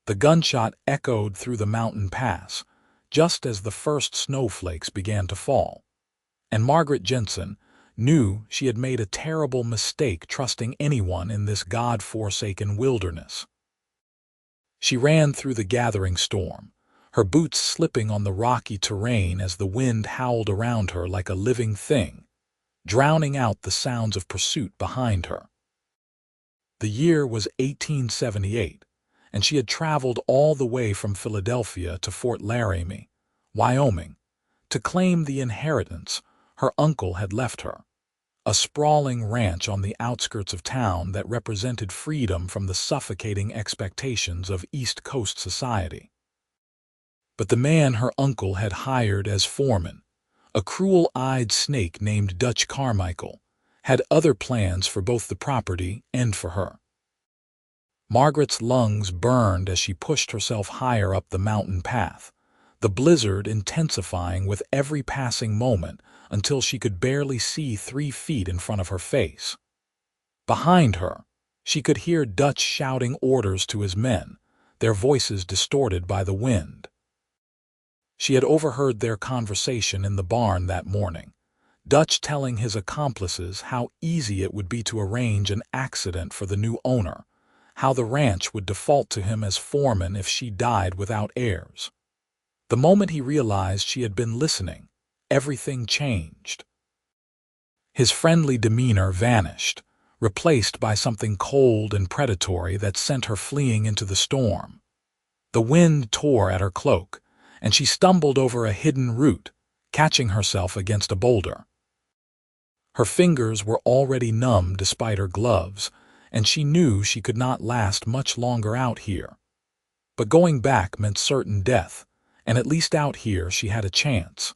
The gunshot echoed through the mountain pass, just as the first snowflakes began to fall. And Margaret Jensen knew she had made a terrible mistake trusting anyone in this God-forsaken wilderness. She ran through the gathering storm, her boots slipping on the rocky terrain as the wind howled around her like a living thing, drowning out the sounds of pursuit behind her. The year was 1878, and she had traveled all the way from Philadelphia to Fort Laramie, Wyoming, to claim the inheritance her uncle had left her, a sprawling ranch on the outskirts of town that represented freedom from the suffocating expectations of East Coast society. But the man her uncle had hired as foreman, a cruel-eyed snake named Dutch Carmichael, had other plans for both the property and for her. Margaret's lungs burned as she pushed herself higher up the mountain path, the blizzard intensifying with every passing moment until she could barely see 3 feet in front of her face. Behind her, she could hear Dutch shouting orders to his men, their voices distorted by the wind. She had overheard their conversation in the barn that morning, Dutch telling his accomplices how easy it would be to arrange an accident for the new owner, how the ranch would default to him as foreman if she died without heirs. The moment he realized she had been listening, everything changed. His friendly demeanor vanished, replaced by something cold and predatory that sent her fleeing into the storm. The wind tore at her cloak, and she stumbled over a hidden root, catching herself against a boulder. Her fingers were already numb despite her gloves, and she knew she could not last much longer out here. But going back meant certain death, and at least out here she had a chance.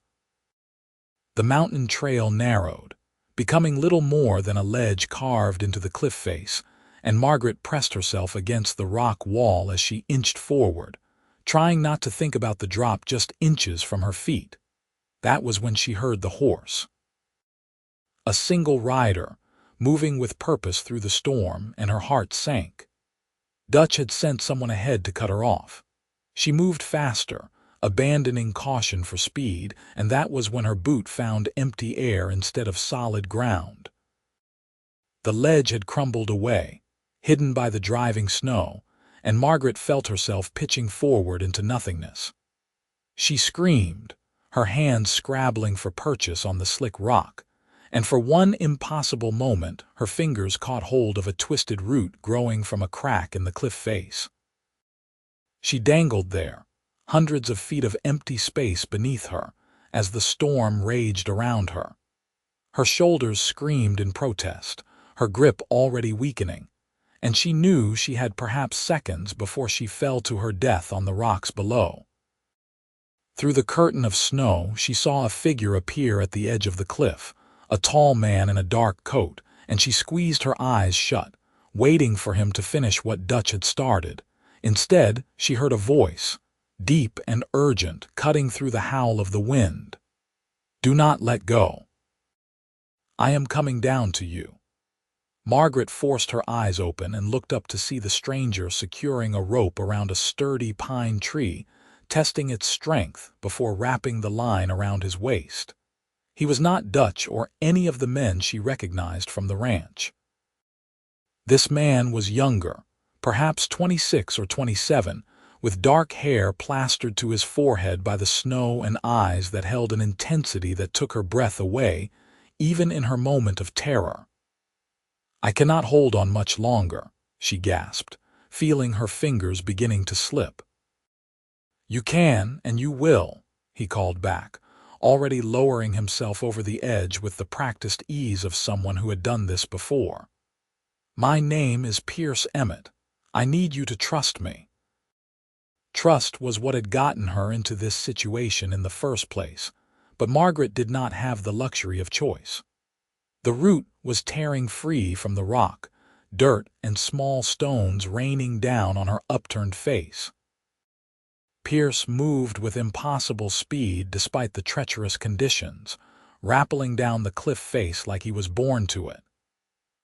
The mountain trail narrowed, becoming little more than a ledge carved into the cliff face, and Margaret pressed herself against the rock wall as she inched forward, trying not to think about the drop just inches from her feet. That was when she heard the horse. A single rider, moving with purpose through the storm, and her heart sank. Dutch had sent someone ahead to cut her off. She moved faster, abandoning caution for speed, and that was when her boot found empty air instead of solid ground. The ledge had crumbled away, hidden by the driving snow, and Margaret felt herself pitching forward into nothingness. She screamed, her hands scrabbling for purchase on the slick rock, and for one impossible moment her fingers caught hold of a twisted root growing from a crack in the cliff face. She dangled there, hundreds of feet of empty space beneath her, as the storm raged around her. Her shoulders screamed in protest, her grip already weakening, and she knew she had perhaps seconds before she fell to her death on the rocks below. Through the curtain of snow she saw a figure appear at the edge of the cliff, a tall man in a dark coat, and she squeezed her eyes shut, waiting for him to finish what Dutch had started. Instead, she heard a voice, deep and urgent, cutting through the howl of the wind. "Do not let go. I am coming down to you." Margaret forced her eyes open and looked up to see the stranger securing a rope around a sturdy pine tree, testing its strength before wrapping the line around his waist. He was not Dutch or any of the men she recognized from the ranch. This man was younger, perhaps 26 or 27, with dark hair plastered to his forehead by the snow and eyes that held an intensity that took her breath away, even in her moment of terror. "I cannot hold on much longer," she gasped, feeling her fingers beginning to slip. "You can, and you will," he called back, already lowering himself over the edge with the practiced ease of someone who had done this before. "My name is Pierce Emmett. I need you to trust me." Trust was what had gotten her into this situation in the first place, but Margaret did not have the luxury of choice. The root was tearing free from the rock, dirt and small stones raining down on her upturned face. Pierce moved with impossible speed despite the treacherous conditions, rappelling down the cliff face like he was born to it.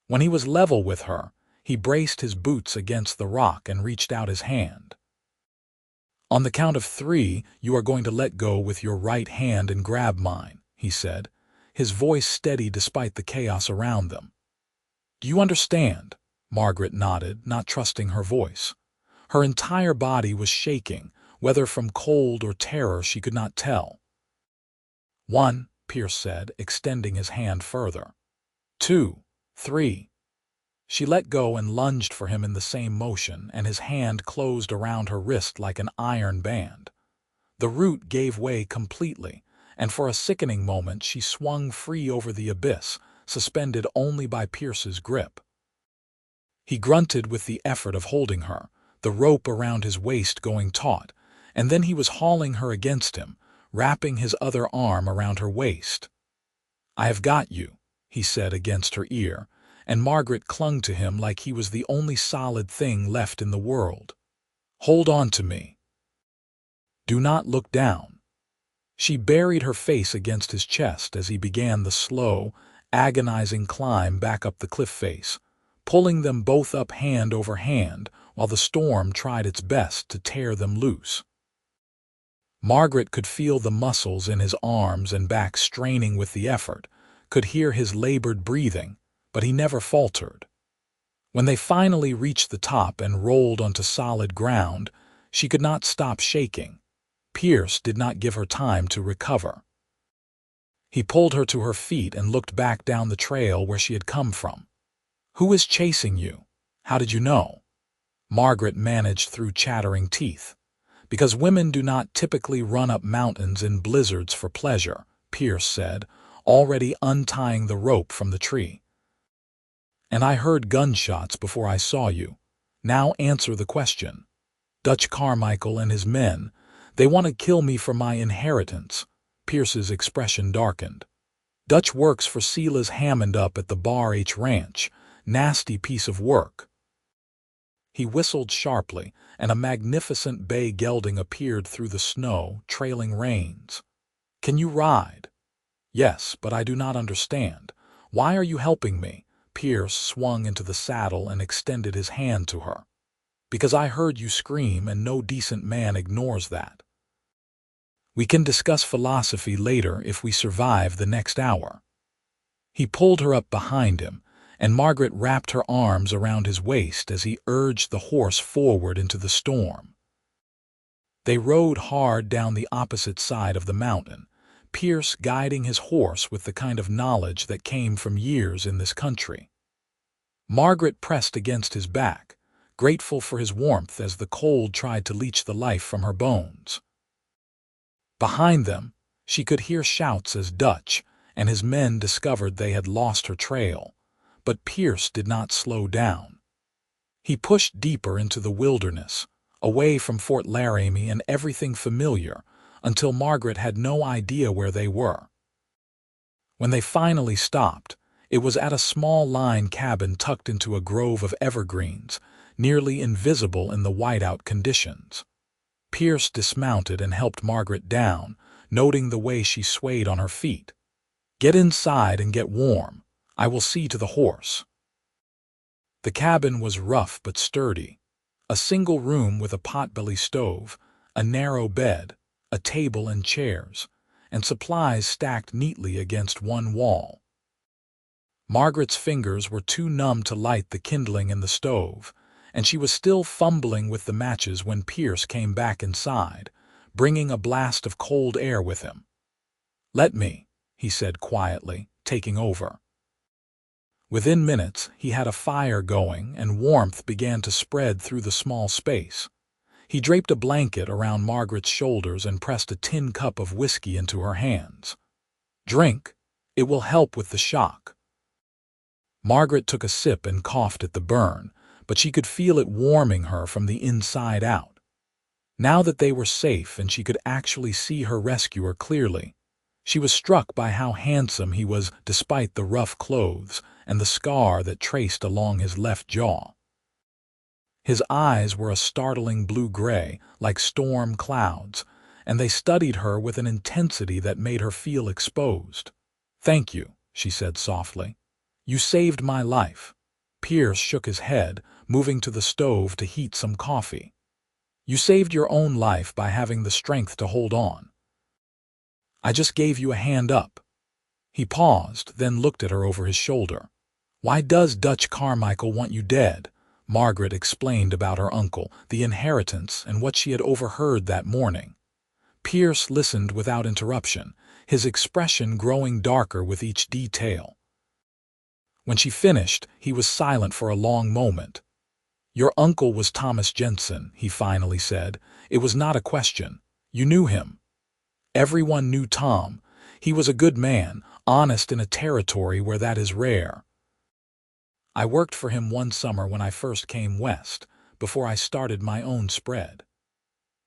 When he was level with her, he braced his boots against the rock and reached out his hand. On the count of 3, you are going to let go with your right hand and grab mine, he said, his voice steady despite the chaos around them. Do you understand? Margaret nodded, not trusting her voice. Her entire body was shaking, whether from cold or terror she could not tell. 1, Pierce said, extending his hand further. 2, 3. She let go and lunged for him in the same motion, and his hand closed around her wrist like an iron band. The root gave way completely, and for a sickening moment she swung free over the abyss, suspended only by Pierce's grip. He grunted with the effort of holding her, the rope around his waist going taut, and then he was hauling her against him, wrapping his other arm around her waist. I have got you, he said against her ear, and Margaret clung to him like he was the only solid thing left in the world. Hold on to me. Do not look down. She buried her face against his chest as he began the slow, agonizing climb back up the cliff face, pulling them both up hand over hand while the storm tried its best to tear them loose. Margaret could feel the muscles in his arms and back straining with the effort, could hear his labored breathing, but he never faltered. When they finally reached the top and rolled onto solid ground, she could not stop shaking. Pierce did not give her time to recover. He pulled her to her feet and looked back down the trail where she had come from. Who is chasing you? How did you know? Margaret managed through chattering teeth. Because women do not typically run up mountains in blizzards for pleasure, Pierce said, already untying the rope from the tree. And I heard gunshots before I saw you. Now answer the question. Dutch Carmichael and his men, they want to kill me for my inheritance. Pierce's expression darkened. Dutch works for Silas Hammond up at the Bar H Ranch. Nasty piece of work. He whistled sharply, and a magnificent bay gelding appeared through the snow, trailing reins. Can you ride? Yes, but I do not understand. Why are you helping me? Pierce swung into the saddle and extended his hand to her. Because I heard you scream, and no decent man ignores that. We can discuss philosophy later if we survive the next hour. He pulled her up behind him, and Margaret wrapped her arms around his waist as he urged the horse forward into the storm. They rode hard down the opposite side of the mountain, Pierce guiding his horse with the kind of knowledge that came from years in this country. Margaret pressed against his back, grateful for his warmth as the cold tried to leach the life from her bones. Behind them, she could hear shouts as Dutch and his men discovered they had lost her trail. But Pierce did not slow down. He pushed deeper into the wilderness, away from Fort Laramie and everything familiar, until Margaret had no idea where they were. When they finally stopped, it was at a small line cabin tucked into a grove of evergreens, nearly invisible in the whiteout conditions. Pierce dismounted and helped Margaret down, noting the way she swayed on her feet. Get inside and get warm. I will see to the horse. The cabin was rough but sturdy. A single room with a potbelly stove, a narrow bed, a table and chairs, and supplies stacked neatly against one wall. Margaret's fingers were too numb to light the kindling in the stove, and she was still fumbling with the matches when Pierce came back inside, bringing a blast of cold air with him. Let me, he said quietly, taking over. Within minutes, he had a fire going and warmth began to spread through the small space. He draped a blanket around Margaret's shoulders and pressed a tin cup of whiskey into her hands. Drink. It will help with the shock. Margaret took a sip and coughed at the burn, but she could feel it warming her from the inside out. Now that they were safe and she could actually see her rescuer clearly, she was struck by how handsome he was despite the rough clothes and the scar that traced along his left jaw. His eyes were a startling blue-gray, like storm clouds, and they studied her with an intensity that made her feel exposed. Thank you, she said softly. You saved my life. Pierce shook his head, moving to the stove to heat some coffee. You saved your own life by having the strength to hold on. I just gave you a hand up." He paused, then looked at her over his shoulder. "Why does Dutch Carmichael want you dead?" Margaret explained about her uncle, the inheritance, and what she had overheard that morning. Pierce listened without interruption, his expression growing darker with each detail. When she finished, he was silent for a long moment. "Your uncle was Thomas Jensen," he finally said. "It was not a question. You knew him." Everyone knew Tom. He was a good man, honest in a territory where that is rare. "I worked for him one summer when I first came west, before I started my own spread."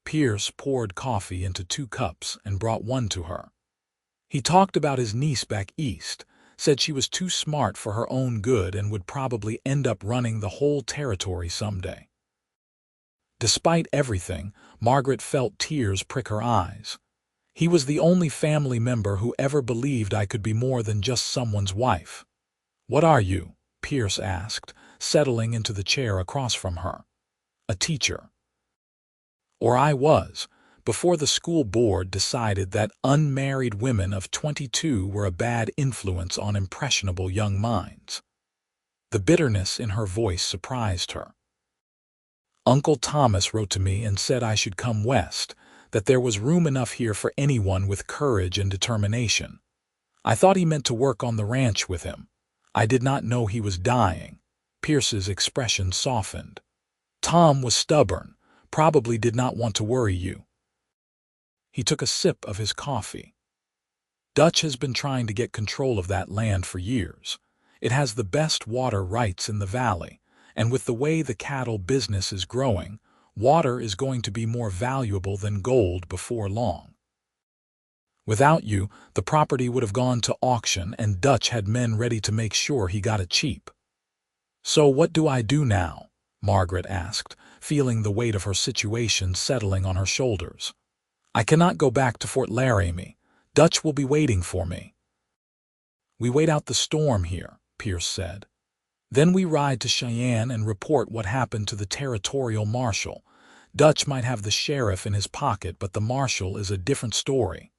Pierce poured coffee into 2 cups and brought one to her. He talked about his niece back east, said she was too smart for her own good and would probably end up running the whole territory someday. Despite everything, Margaret felt tears prick her eyes. "He was the only family member who ever believed I could be more than just someone's wife." "What are you?" Pierce asked, settling into the chair across from her. "A teacher." "Or I was, before the school board decided that unmarried women of 22 were a bad influence on impressionable young minds." The bitterness in her voice surprised her. "Uncle Thomas wrote to me and said I should come west, that there was room enough here for anyone with courage and determination. I thought he meant to work on the ranch with him. I did not know he was dying." Pierce's expression softened. "Tom was stubborn, probably did not want to worry you." He took a sip of his coffee. "Dutch has been trying to get control of that land for years. It has the best water rights in the valley, and with the way the cattle business is growing, water is going to be more valuable than gold before long. Without you, the property would have gone to auction, and Dutch had men ready to make sure he got it cheap." "So what do I do now?" Margaret asked, feeling the weight of her situation settling on her shoulders. "I cannot go back to Fort Laramie. Dutch will be waiting for me." "We wait out the storm here," Pierce said. "Then we ride to Cheyenne and report what happened to the territorial marshal. Dutch might have the sheriff in his pocket, but the marshal is a different story."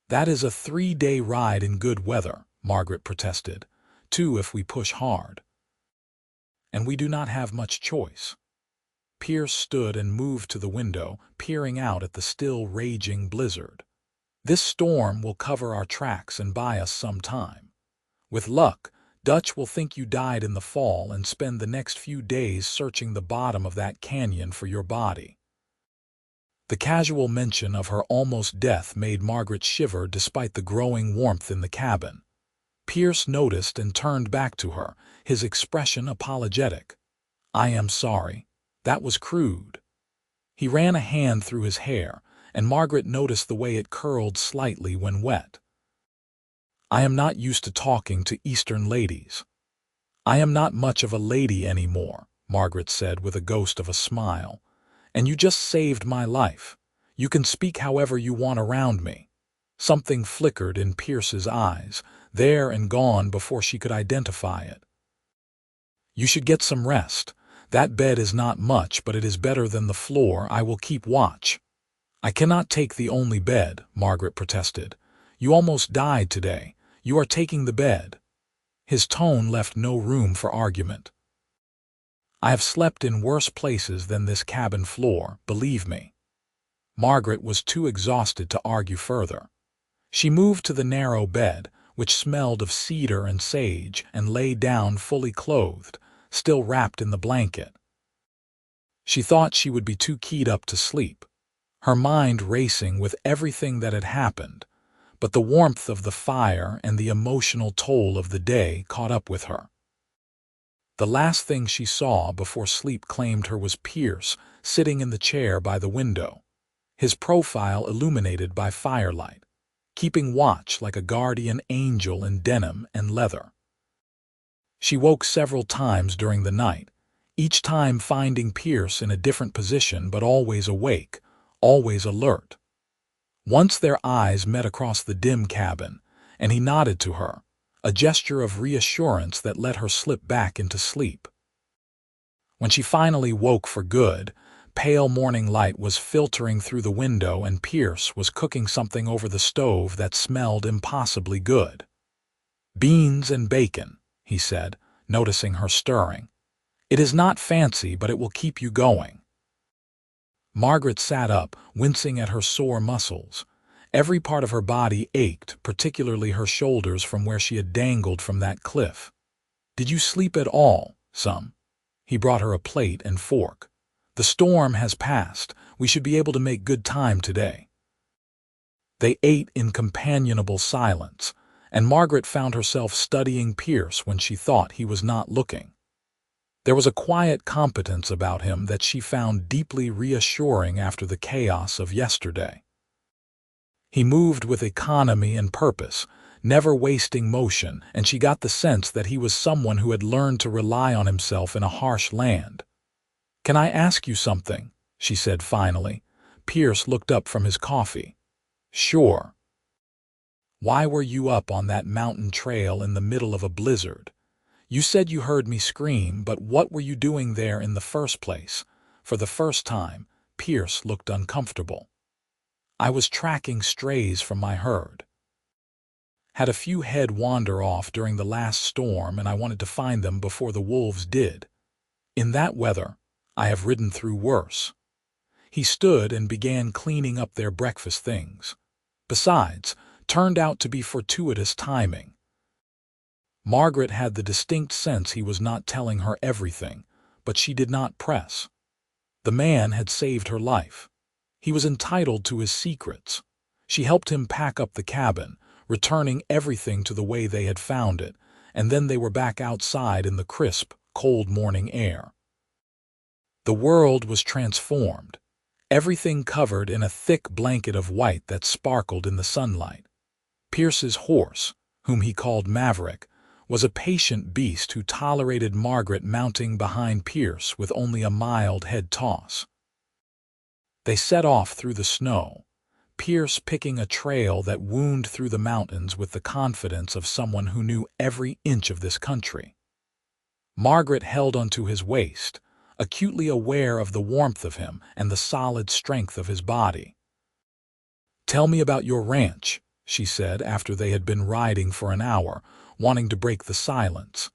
"That is a 3-day ride in good weather," Margaret protested. "2 if we push hard." "And we do not have much choice." Pierce stood and moved to the window, peering out at the still raging blizzard. "This storm will cover our tracks and buy us some time. With luck, Dutch will think you died in the fall and spend the next few days searching the bottom of that canyon for your body." The casual mention of her almost death made Margaret shiver despite the growing warmth in the cabin. Pierce noticed and turned back to her, his expression apologetic. "I am sorry. That was crude." He ran a hand through his hair, and Margaret noticed the way it curled slightly when wet. "I am not used to talking to Eastern ladies." "I am not much of a lady anymore," Margaret said with a ghost of a smile. "And you just saved my life. You can speak however you want around me." Something flickered in Pierce's eyes, there and gone before she could identify it. "You should get some rest. That bed is not much, but it is better than the floor. I will keep watch." "I cannot take the only bed," Margaret protested. "You almost died today. You are taking the bed." His tone left no room for argument. "I have slept in worse places than this cabin floor, believe me." Margaret was too exhausted to argue further. She moved to the narrow bed, which smelled of cedar and sage, and lay down fully clothed, still wrapped in the blanket. She thought she would be too keyed up to sleep, her mind racing with everything that had happened, but the warmth of the fire and the emotional toll of the day caught up with her. The last thing she saw before sleep claimed her was Pierce sitting in the chair by the window, his profile illuminated by firelight, keeping watch like a guardian angel in denim and leather. She woke several times during the night, each time finding Pierce in a different position but always awake, always alert. Once their eyes met across the dim cabin, and he nodded to her, a gesture of reassurance that let her slip back into sleep. When she finally woke for good, Pale morning light was filtering through the window, and Pierce was cooking something over the stove that smelled impossibly good. "Beans and bacon," he said, noticing her stirring. "It is not fancy, but it will keep you going." Margaret sat up, wincing at her sore muscles. Every part of her body ached, particularly her shoulders from where she had dangled from that cliff. "Did you sleep at all, some?" He brought her a plate and fork. "The storm has passed. We should be able to make good time today." They ate in companionable silence, and Margaret found herself studying Pierce when she thought he was not looking. There was a quiet competence about him that she found deeply reassuring after the chaos of yesterday. He moved with economy and purpose, never wasting motion, and she got the sense that he was someone who had learned to rely on himself in a harsh land. "Can I ask you something?" she said finally. Pierce looked up from his coffee. "Sure." "Why were you up on that mountain trail in the middle of a blizzard? You said you heard me scream, but what were you doing there in the first place?" For the first time, Pierce looked uncomfortable. "I was tracking strays from my herd. Had a few head wander off during the last storm, and I wanted to find them before the wolves did. In that weather, I have ridden through worse." He stood and began cleaning up their breakfast things. Besides, turned out to be fortuitous timing. Margaret had the distinct sense he was not telling her everything, but she did not press. The man had saved her life. He was entitled to his secrets. She helped him pack up the cabin, returning everything to the way they had found it, and then they were back outside in the crisp, cold morning air. The world was transformed, everything covered in a thick blanket of white that sparkled in the sunlight. Pierce's horse, whom he called Maverick, was a patient beast who tolerated Margaret mounting behind Pierce with only a mild head toss. They set off through the snow, Pierce picking a trail that wound through the mountains with the confidence of someone who knew every inch of this country. Margaret held onto his waist, acutely aware of the warmth of him and the solid strength of his body. "Tell me about your ranch," she said after they had been riding for an hour, wanting to break the silence.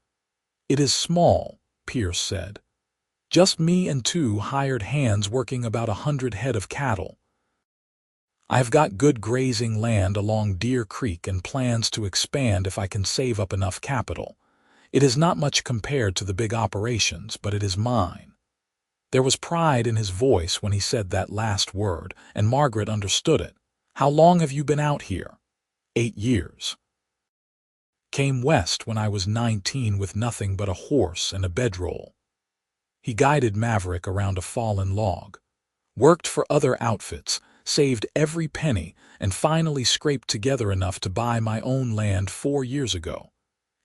"It is small," Pierce said. "Just me and 2 hired hands working about 100 head of cattle. I have got good grazing land along Deer Creek and plans to expand if I can save up enough capital. It is not much compared to the big operations, but it is mine." There was pride in his voice when he said that last word, and Margaret understood it. "How long have you been out here?" 8 years. "Came west when I was 19 with nothing but a horse and a bedroll." He guided Maverick around a fallen log. "Worked for other outfits, saved every penny, and finally scraped together enough to buy my own land 4 years ago.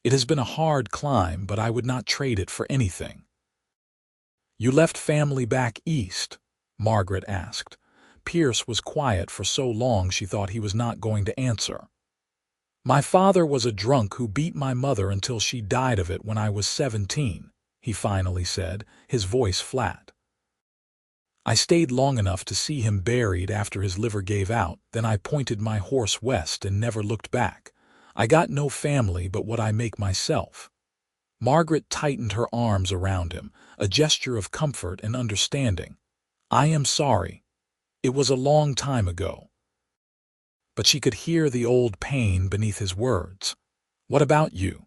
It has been a hard climb, but I would not trade it for anything." "You left family back east?" Margaret asked. Pierce was quiet for so long she thought he was not going to answer. "My father was a drunk who beat my mother until she died of it when I was 17, he finally said, his voice flat. "I stayed long enough to see him buried after his liver gave out, then I pointed my horse west and never looked back. I got no family but what I make myself." Margaret tightened her arms around him, a gesture of comfort and understanding. "I am sorry. It was a long time ago." But she could hear the old pain beneath his words. "What about you?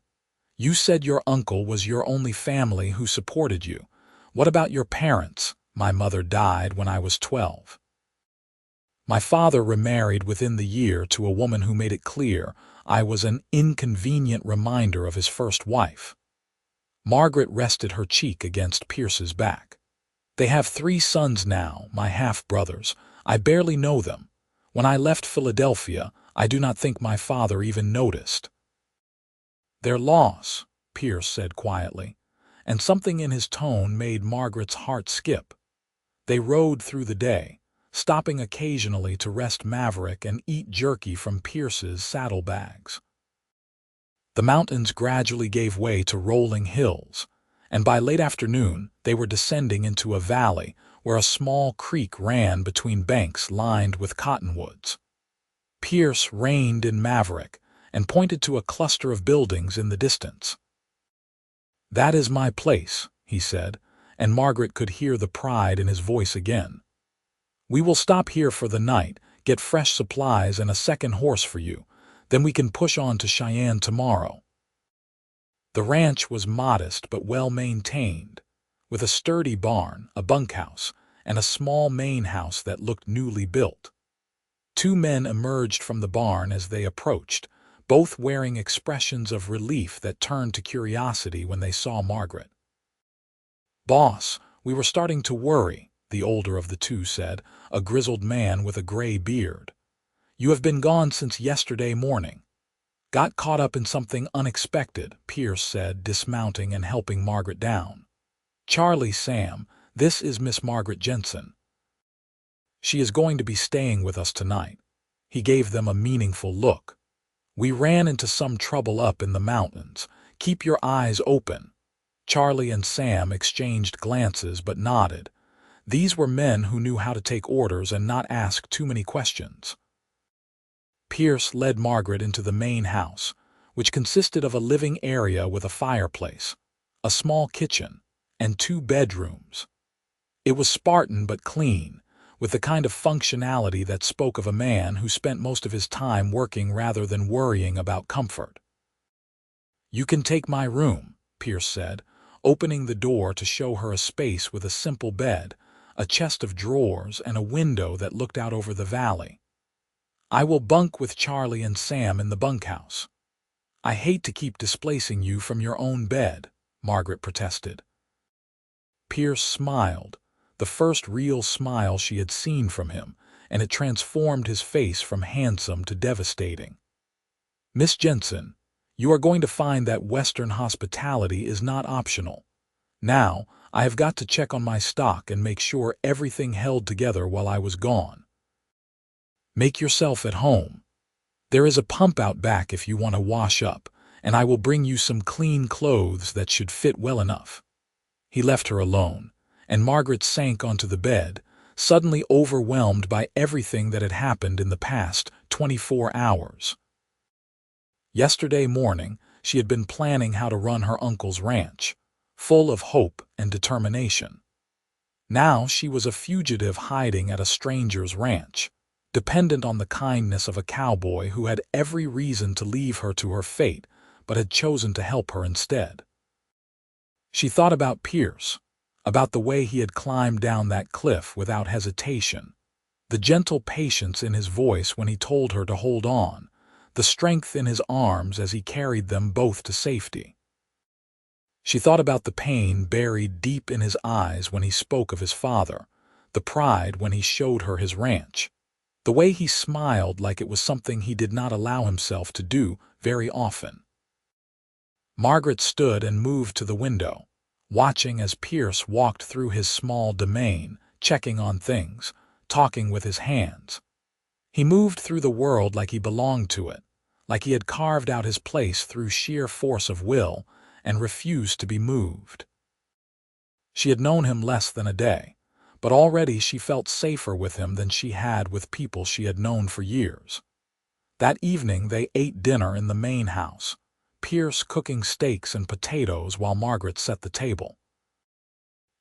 You said your uncle was your only family who supported you. What about your parents?" "My mother died when I was 12. My father remarried within the year to a woman who made it clear I was an inconvenient reminder of his first wife." Margaret rested her cheek against Pierce's back. "They have 3 sons now, my half-brothers. I barely know them. When I left Philadelphia, I do not think my father even noticed." "Their loss," Pierce said quietly, and something in his tone made Margaret's heart skip. They rode through the day, stopping occasionally to rest Maverick and eat jerky from Pierce's saddlebags. The mountains gradually gave way to rolling hills, and by late afternoon they were descending into a valley where a small creek ran between banks lined with cottonwoods. Pierce reined in Maverick and pointed to a cluster of buildings in the distance. "That is my place," he said, and Margaret could hear the pride in his voice again. "We will stop here for the night, get fresh supplies and a second horse for you, then we can push on to Cheyenne tomorrow." The ranch was modest but well maintained, with a sturdy barn, a bunkhouse, and a small main house that looked newly built. Two men emerged from the barn as they approached, both wearing expressions of relief that turned to curiosity when they saw Margaret. "Boss, we were starting to worry," the older of the two said, a grizzled man with a gray beard. "You have been gone since yesterday morning." "Got caught up in something unexpected," Pierce said, dismounting and helping Margaret down. "Charlie, Sam, this is Miss Margaret Jensen. She is going to be staying with us tonight." He gave them a meaningful look. "We ran into some trouble up in the mountains. Keep your eyes open." Charlie and Sam exchanged glances but nodded. These were men who knew how to take orders and not ask too many questions. Pierce led Margaret into the main house, which consisted of a living area with a fireplace, a small kitchen, and 2 bedrooms. It was Spartan but clean, with the kind of functionality that spoke of a man who spent most of his time working rather than worrying about comfort. "You can take my room," Pierce said, opening the door to show her a space with a simple bed, a chest of drawers, and a window that looked out over the valley. "I will bunk with Charlie and Sam in the bunkhouse." "I hate to keep displacing you from your own bed," Margaret protested. Pierce smiled, the first real smile she had seen from him, and it transformed his face from handsome to devastating. "Miss Jensen, you are going to find that Western hospitality is not optional. Now, I have got to check on my stock and make sure everything held together while I was gone. Make yourself at home. There is a pump out back if you want to wash up, and I will bring you some clean clothes that should fit well enough." He left her alone, and Margaret sank onto the bed, suddenly overwhelmed by everything that had happened in the past 24 hours. Yesterday morning, she had been planning how to run her uncle's ranch, full of hope and determination. Now she was a fugitive hiding at a stranger's ranch, dependent on the kindness of a cowboy who had every reason to leave her to her fate, but had chosen to help her instead. She thought about Pierce, about the way he had climbed down that cliff without hesitation, the gentle patience in his voice when he told her to hold on, the strength in his arms as he carried them both to safety. She thought about the pain buried deep in his eyes when he spoke of his father, the pride when he showed her his ranch, the way he smiled like it was something he did not allow himself to do very often. Margaret stood and moved to the window, watching as Pierce walked through his small domain, checking on things, talking with his hands. He moved through the world like he belonged to it, like he had carved out his place through sheer force of will and refused to be moved. She had known him less than a day, but already she felt safer with him than she had with people she had known for years. That evening they ate dinner in the main house, Pierce cooking steaks and potatoes while Margaret set the table.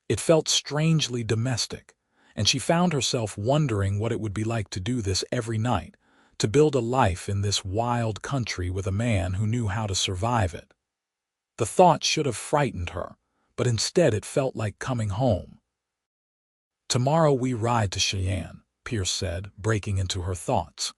It felt strangely domestic, and she found herself wondering what it would be like to do this every night, to build a life in this wild country with a man who knew how to survive it. The thought should have frightened her, but instead it felt like coming home. "Tomorrow we ride to Cheyenne," Pierce said, breaking into her thoughts.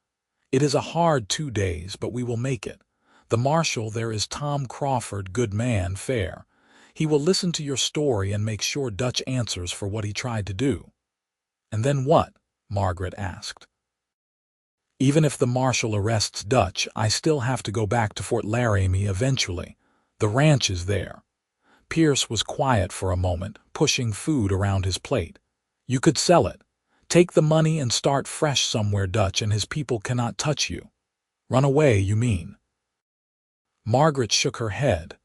"It is a hard 2 days, but we will make it. The marshal there is Tom Crawford, good man, fair. He will listen to your story and make sure Dutch answers for what he tried to do." "And then what?" Margaret asked. "Even if the marshal arrests Dutch, I still have to go back to Fort Laramie eventually. The ranch is there." Pierce was quiet for a moment, pushing food around his plate. "You could sell it. Take the money and start fresh somewhere Dutch and his people cannot touch you." "Run away, you mean?" Margaret shook her head.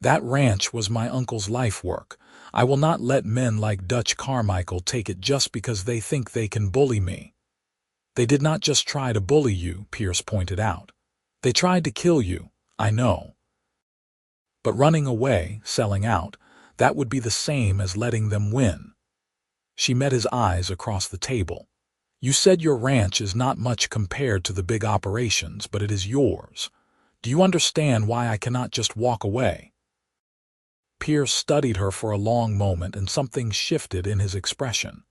That ranch was my uncle's life work. I will not let men like Dutch Carmichael take it just because they think they can bully me. They did not just try to bully you, Pierce pointed out. They tried to kill you, I know. But running away, selling out, that would be the same as letting them win. She met his eyes across the table. You said your ranch is not much compared to the big operations, but it is yours. Do you understand why I cannot just walk away? Pierce studied her for a long moment, and something shifted in his expression.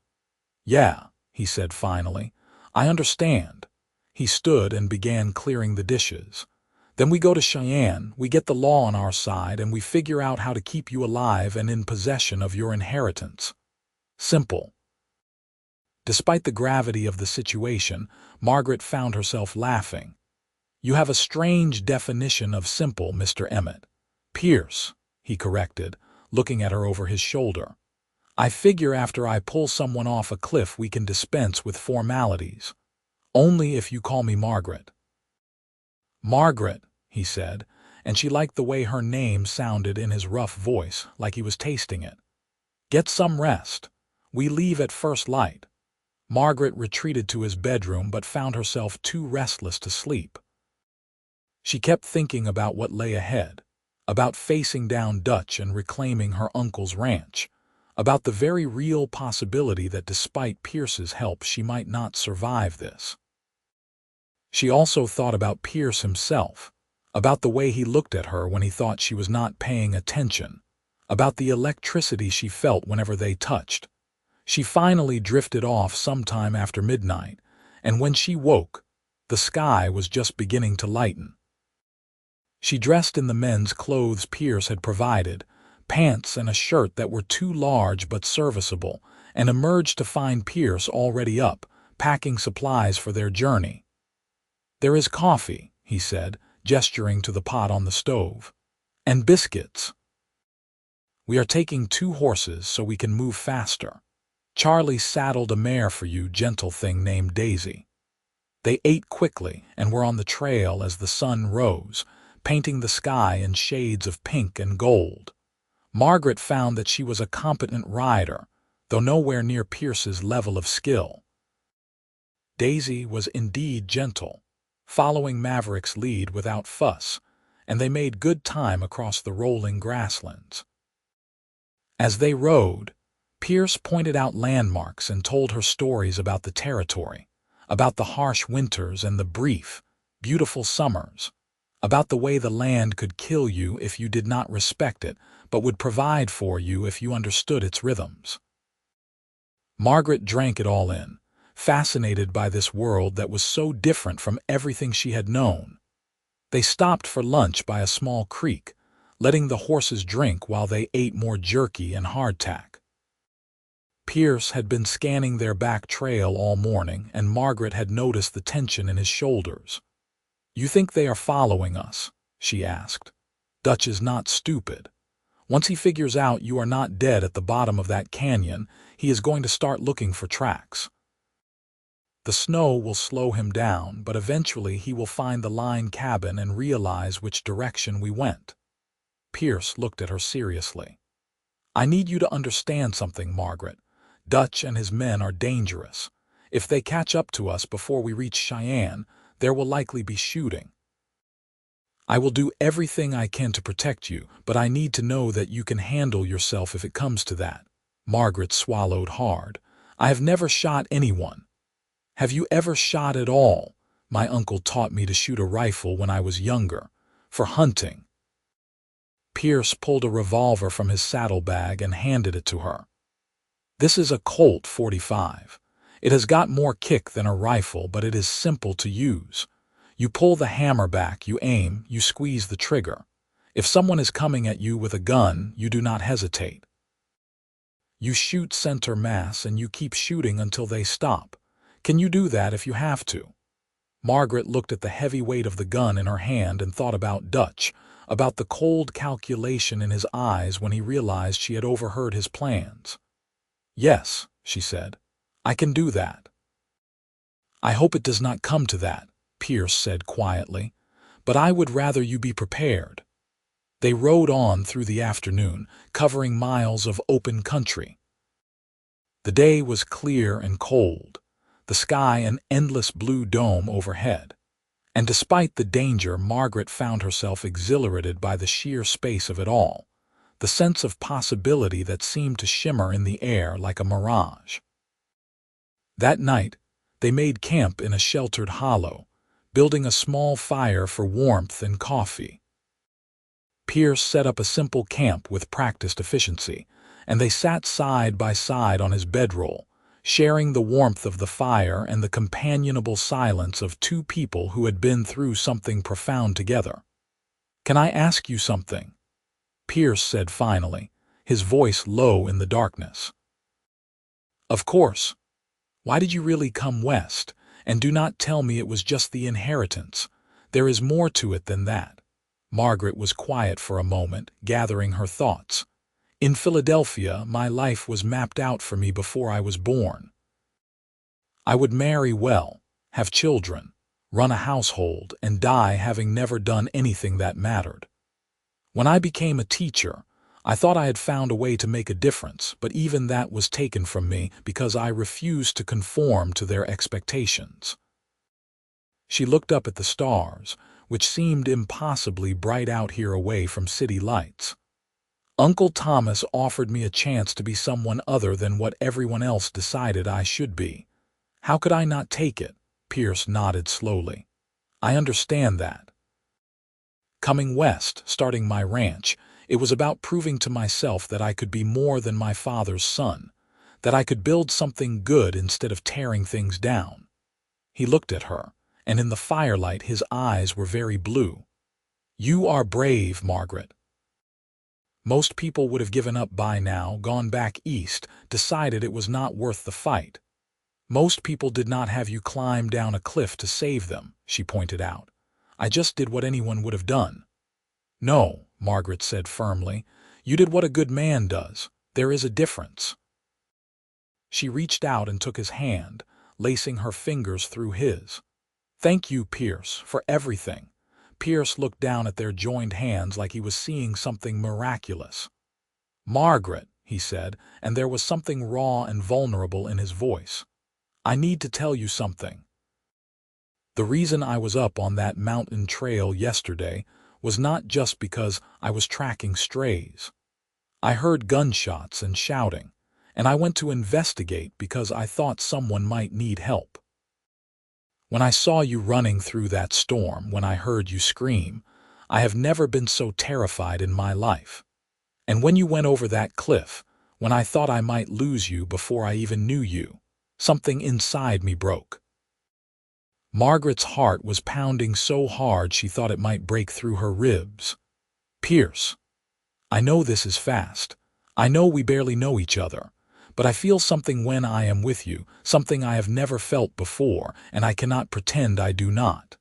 Yeah, he said finally. I understand. He stood and began clearing the dishes. Then we go to Cheyenne, we get the law on our side, and we figure out how to keep you alive and in possession of your inheritance. Simple. Despite the gravity of the situation, Margaret found herself laughing. You have a strange definition of simple, Mr. Emmett. Pierce, he corrected, looking at her over his shoulder. I figure after I pull someone off a cliff we can dispense with formalities. Only if you call me Margaret. Margaret, he said, and she liked the way her name sounded in his rough voice, like he was tasting it. Get some rest. We leave at first light. Margaret retreated to his bedroom but found herself too restless to sleep. She kept thinking about what lay ahead, about facing down Dutch and reclaiming her uncle's ranch, about the very real possibility that despite Pierce's help she might not survive this. She also thought about Pierce himself, about the way he looked at her when he thought she was not paying attention, about the electricity she felt whenever they touched. She finally drifted off sometime after midnight, and when she woke, the sky was just beginning to lighten. She dressed in the men's clothes Pierce had provided, pants and a shirt that were too large but serviceable, and emerged to find Pierce already up, packing supplies for their journey. There is coffee, he said, gesturing to the pot on the stove. And biscuits. We are taking 2 horses so we can move faster. Charlie saddled a mare for you, gentle thing named Daisy. They ate quickly and were on the trail as the sun rose, painting the sky in shades of pink and gold. Margaret found that she was a competent rider, though nowhere near Pierce's level of skill. Daisy was indeed gentle, following Maverick's lead without fuss, and they made good time across the rolling grasslands. As they rode, Pierce pointed out landmarks and told her stories about the territory, about the harsh winters and the brief, beautiful summers, about the way the land could kill you if you did not respect it, but would provide for you if you understood its rhythms. Margaret drank it all in, fascinated by this world that was so different from everything she had known. They stopped for lunch by a small creek, letting the horses drink while they ate more jerky and hardtack. Pierce had been scanning their back trail all morning, and Margaret had noticed the tension in his shoulders. You think they are following us? She asked. Dutch is not stupid. Once he figures out you are not dead at the bottom of that canyon, he is going to start looking for tracks. The snow will slow him down, but eventually he will find the line cabin and realize which direction we went. Pierce looked at her seriously. I need you to understand something, Margaret. Dutch and his men are dangerous. If they catch up to us before we reach Cheyenne, there will likely be shooting. I will do everything I can to protect you, but I need to know that you can handle yourself if it comes to that. Margaret swallowed hard. I have never shot anyone. Have you ever shot at all? My uncle taught me to shoot a rifle when I was younger, for hunting. Pierce pulled a revolver from his saddlebag and handed it to her. This is a Colt .45. It has got more kick than a rifle, but it is simple to use. You pull the hammer back, you aim, you squeeze the trigger. If someone is coming at you with a gun, you do not hesitate. You shoot center mass and you keep shooting until they stop. Can you do that if you have to? Margaret looked at the heavy weight of the gun in her hand and thought about Dutch, about the cold calculation in his eyes when he realized she had overheard his plans. Yes, she said, I can do that. I hope it does not come to that, Pierce said quietly, but I would rather you be prepared. They rode on through the afternoon, covering miles of open country. The day was clear and cold, the sky an endless blue dome overhead. And despite the danger, Margaret found herself exhilarated by the sheer space of it all, the sense of possibility that seemed to shimmer in the air like a mirage. That night, they made camp in a sheltered hollow, building a small fire for warmth and coffee. Pierce set up a simple camp with practiced efficiency, and they sat side by side on his bedroll, sharing the warmth of the fire and the companionable silence of two people who had been through something profound together. "Can I ask you something?" Pierce said finally, his voice low in the darkness. "Of course. Why did you really come west? And do not tell me it was just the inheritance. There is more to it than that." Margaret was quiet for a moment, gathering her thoughts. "In Philadelphia, my life was mapped out for me before I was born. I would marry well, have children, run a household, and die having never done anything that mattered. When I became a teacher, I thought I had found a way to make a difference, but even that was taken from me because I refused to conform to their expectations." She looked up at the stars, which seemed impossibly bright out here away from city lights. "Uncle Thomas offered me a chance to be someone other than what everyone else decided I should be. How could I not take it?" Pierce nodded slowly. "I understand that. Coming west, starting my ranch, it was about proving to myself that I could be more than my father's son, that I could build something good instead of tearing things down." He looked at her, and in the firelight his eyes were very blue. "You are brave, Margaret. Most people would have given up by now, gone back east, decided it was not worth the fight. Most people did not have you climb down a cliff to save them," she pointed out. "I just did what anyone would have done." "No," Margaret said firmly. "You did what a good man does. There is a difference." She reached out and took his hand, lacing her fingers through his. "Thank you, Pierce, for everything." Pierce looked down at their joined hands like he was seeing something miraculous. "Margaret," he said, and there was something raw and vulnerable in his voice. "I need to tell you something. The reason I was up on that mountain trail yesterday was not just because I was tracking strays. I heard gunshots and shouting, and I went to investigate because I thought someone might need help. When I saw you running through that storm, when I heard you scream, I have never been so terrified in my life. And when you went over that cliff, when I thought I might lose you before I even knew you, something inside me broke." Margaret's heart was pounding so hard she thought it might break through her ribs. "Pierce, I know this is fast. I know we barely know each other. But I feel something when I am with you, something I have never felt before, and I cannot pretend I do not."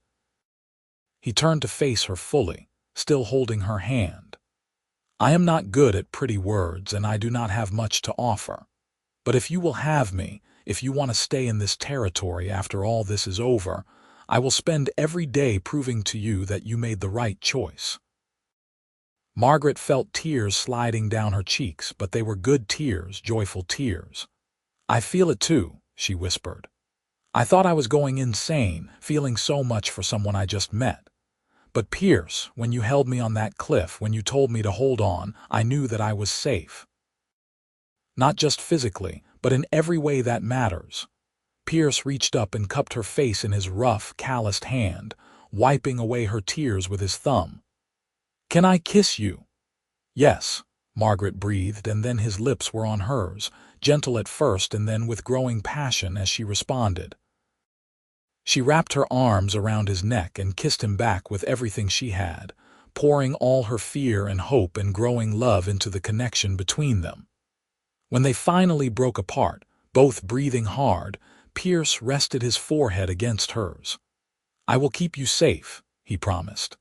He turned to face her fully, still holding her hand. "I am not good at pretty words, and I do not have much to offer. But if you will have me, if you want to stay in this territory after all this is over, I will spend every day proving to you that you made the right choice." Margaret felt tears sliding down her cheeks, but they were good tears, joyful tears. "I feel it too," she whispered. "I thought I was going insane, feeling so much for someone I just met. But Pierce, when you held me on that cliff, when you told me to hold on, I knew that I was safe. Not just physically, but in every way that matters." Pierce reached up and cupped her face in his rough, calloused hand, wiping away her tears with his thumb. "Can I kiss you?" "Yes," Margaret breathed, and then his lips were on hers, gentle at first and then with growing passion as she responded. She wrapped her arms around his neck and kissed him back with everything she had, pouring all her fear and hope and growing love into the connection between them. When they finally broke apart, both breathing hard, Pierce rested his forehead against hers. "I will keep you safe," he promised.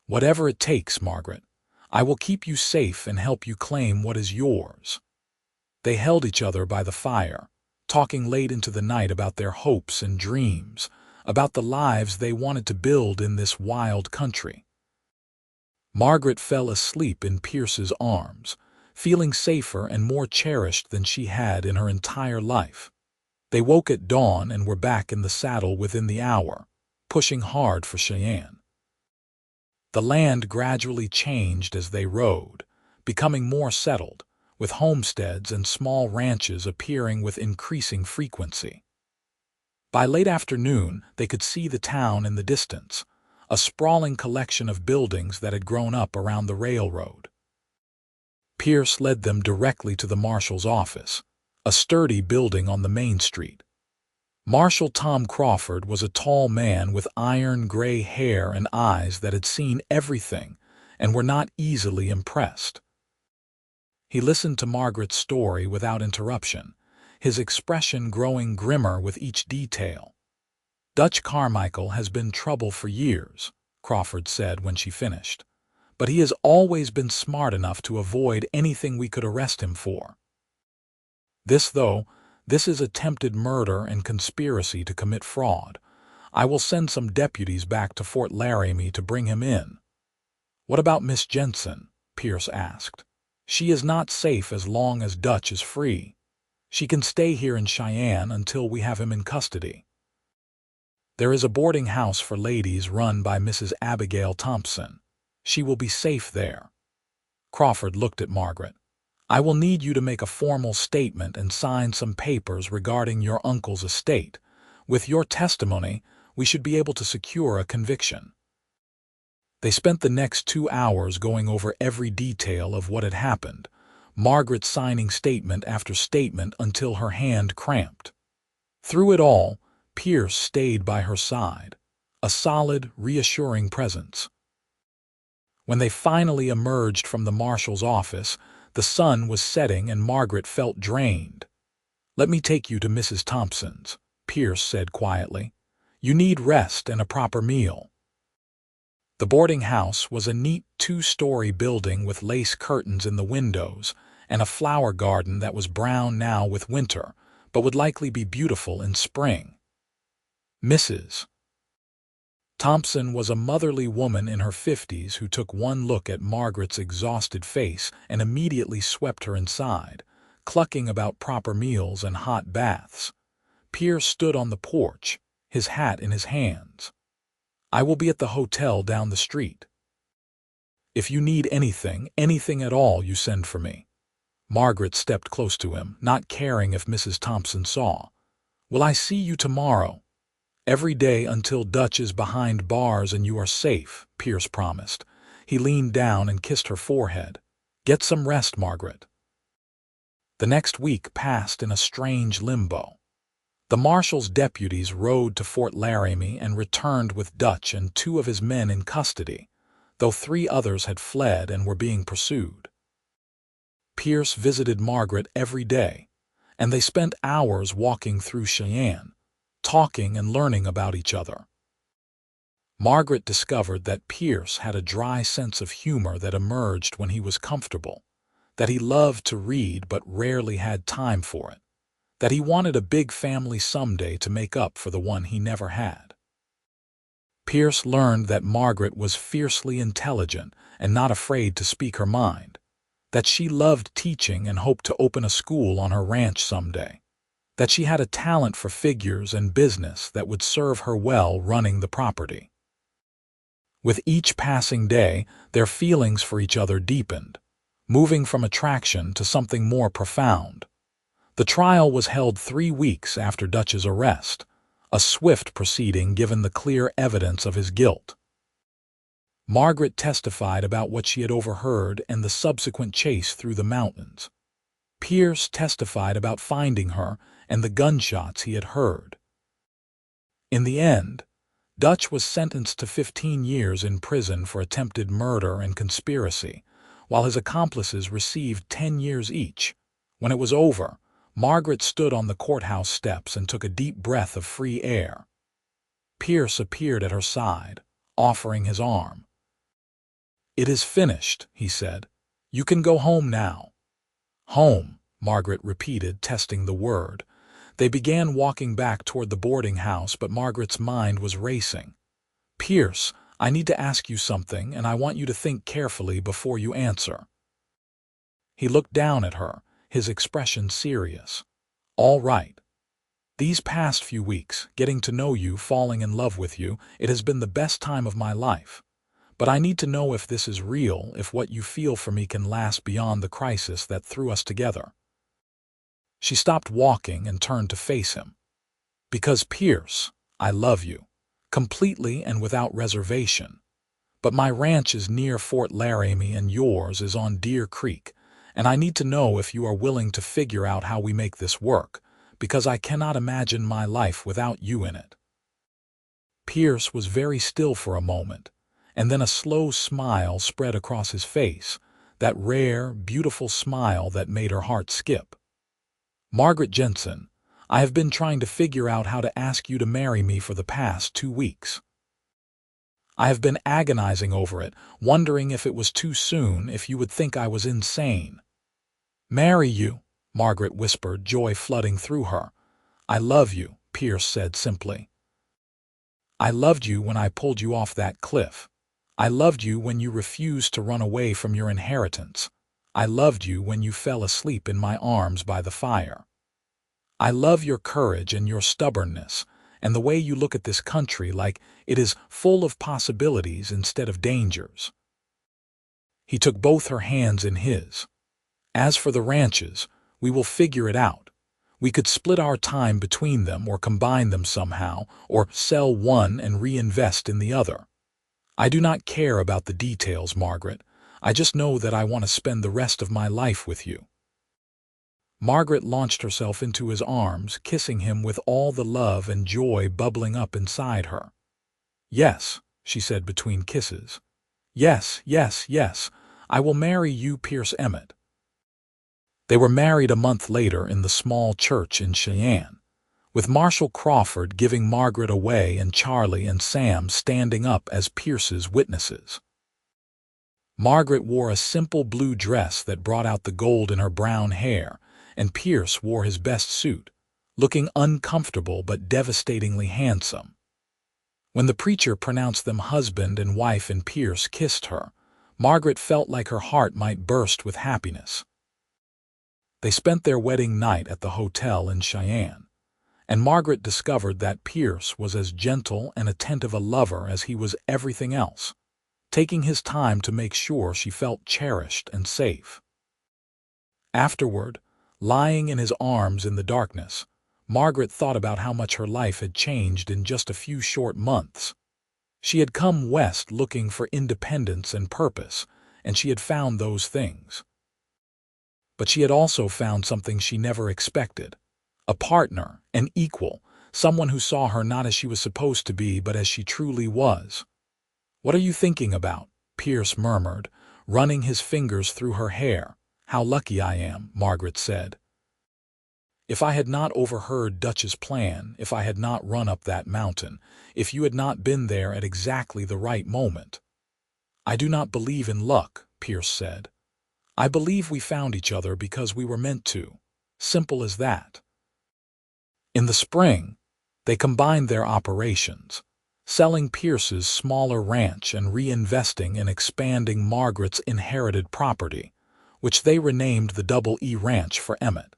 "Whatever it takes, Margaret. I will keep you safe and help you claim what is yours." They held each other by the fire, talking late into the night about their hopes and dreams, about the lives they wanted to build in this wild country. Margaret fell asleep in Pierce's arms, feeling safer and more cherished than she had in her entire life. They woke at dawn and were back in the saddle within the hour, pushing hard for Cheyenne. The land gradually changed as they rode, becoming more settled, with homesteads and small ranches appearing with increasing frequency. By late afternoon, they could see the town in the distance, a sprawling collection of buildings that had grown up around the railroad. Pierce led them directly to the marshal's office, a sturdy building on the main street. Marshal Tom Crawford was a tall man with iron gray hair and eyes that had seen everything and were not easily impressed. He listened to Margaret's story without interruption, his expression growing grimmer with each detail. "Dutch Carmichael has been trouble for years," Crawford said when she finished, "but he has always been smart enough to avoid anything we could arrest him for. This is attempted murder and conspiracy to commit fraud. I will send some deputies back to Fort Laramie to bring him in." "What about Miss Jensen?" Pierce asked. "She is not safe as long as Dutch is free. She can stay here in Cheyenne until we have him in custody." "There is a boarding house for ladies run by Mrs. Abigail Thompson. She will be safe there." Crawford looked at Margaret. "I will need you to make a formal statement and sign some papers regarding your uncle's estate. With your testimony, we should be able to secure a conviction." They spent the next 2 hours going over every detail of what had happened, Margaret signing statement after statement until her hand cramped. Through it all, Pierce stayed by her side, a solid, reassuring presence. When they finally emerged from the marshal's office, the sun was setting and Margaret felt drained. "Let me take you to Mrs. Thompson's," Pierce said quietly. "You need rest and a proper meal." The boarding house was a neat 2-story building with lace curtains in the windows and a flower garden that was brown now with winter, but would likely be beautiful in spring. Mrs. Thompson was a motherly woman in her 50s who took one look at Margaret's exhausted face and immediately swept her inside, clucking about proper meals and hot baths. Pierce stood on the porch, his hat in his hands. "I will be at the hotel down the street. If you need anything at all, you send for me." Margaret stepped close to him, not caring if Mrs. Thompson saw. "Will I see you tomorrow?" "Every day until Dutch is behind bars and you are safe," Pierce promised. He leaned down and kissed her forehead. "Get some rest, Margaret." The next week passed in a strange limbo. The marshal's deputies rode to Fort Laramie and returned with Dutch and 2 of his men in custody, though 3 others had fled and were being pursued. Pierce visited Margaret every day, and they spent hours walking through Cheyenne, talking and learning about each other. Margaret discovered that Pierce had a dry sense of humor that emerged when he was comfortable, that he loved to read but rarely had time for it, that he wanted a big family someday to make up for the one he never had. Pierce learned that Margaret was fiercely intelligent and not afraid to speak her mind, that she loved teaching and hoped to open a school on her ranch someday, that she had a talent for figures and business that would serve her well running the property. With each passing day, their feelings for each other deepened, moving from attraction to something more profound. The trial was held 3 weeks after Dutch's arrest, a swift proceeding given the clear evidence of his guilt. Margaret testified about what she had overheard and the subsequent chase through the mountains. Pierce testified about finding her and the gunshots he had heard. In the end, Dutch was sentenced to 15 years in prison for attempted murder and conspiracy, while his accomplices received 10 years each. When it was over, Margaret stood on the courthouse steps and took a deep breath of free air. Pierce appeared at her side, offering his arm. "It is finished," he said. "You can go home now." "Home," Margaret repeated, testing the word. They began walking back toward the boarding house, but Margaret's mind was racing. "Pierce, I need to ask you something, and I want you to think carefully before you answer." He looked down at her, his expression serious. "All right. These past few weeks, getting to know you, falling in love with you, it has been the best time of my life. But I need to know if this is real, if what you feel for me can last beyond the crisis that threw us together." She stopped walking and turned to face him. "Because, Pierce, I love you, completely and without reservation. But my ranch is near Fort Laramie and yours is on Deer Creek, and I need to know if you are willing to figure out how we make this work, because I cannot imagine my life without you in it." Pierce was very still for a moment, and then a slow smile spread across his face, that rare, beautiful smile that made her heart skip. "Margaret Jensen, I have been trying to figure out how to ask you to marry me for the past 2 weeks. I have been agonizing over it, wondering if it was too soon, if you would think I was insane." "Marry you?" Margaret whispered, joy flooding through her. "I love you," Pierce said simply. "I loved you when I pulled you off that cliff. I loved you when you refused to run away from your inheritance. I loved you when you fell asleep in my arms by the fire. I love your courage and your stubbornness, and the way you look at this country like it is full of possibilities instead of dangers." He took both her hands in his. "As for the ranches, we will figure it out. We could split our time between them or combine them somehow, or sell one and reinvest in the other. I do not care about the details, Margaret. I just know that I want to spend the rest of my life with you." Margaret launched herself into his arms, kissing him with all the love and joy bubbling up inside her. "Yes," she said between kisses. "Yes, yes, yes. I will marry you, Pierce Emmett." They were married a month later in the small church in Cheyenne, with Marshall Crawford giving Margaret away and Charlie and Sam standing up as Pierce's witnesses. Margaret wore a simple blue dress that brought out the gold in her brown hair, and Pierce wore his best suit, looking uncomfortable but devastatingly handsome. When the preacher pronounced them husband and wife and Pierce kissed her, Margaret felt like her heart might burst with happiness. They spent their wedding night at the hotel in Cheyenne, and Margaret discovered that Pierce was as gentle and attentive a lover as he was everything else, taking his time to make sure she felt cherished and safe. Afterward, lying in his arms in the darkness, Margaret thought about how much her life had changed in just a few short months. She had come west looking for independence and purpose, and she had found those things. But she had also found something she never expected: a partner, an equal, someone who saw her not as she was supposed to be but as she truly was. "What are you thinking about?" Pierce murmured, running his fingers through her hair. "How lucky I am," Margaret said. "If I had not overheard Dutch's plan, if I had not run up that mountain, if you had not been there at exactly the right moment." "I do not believe in luck," Pierce said. "I believe we found each other because we were meant to. Simple as that." In the spring, they combined their operations, selling Pierce's smaller ranch and reinvesting in expanding Margaret's inherited property, which they renamed the Double E Ranch for Emmett.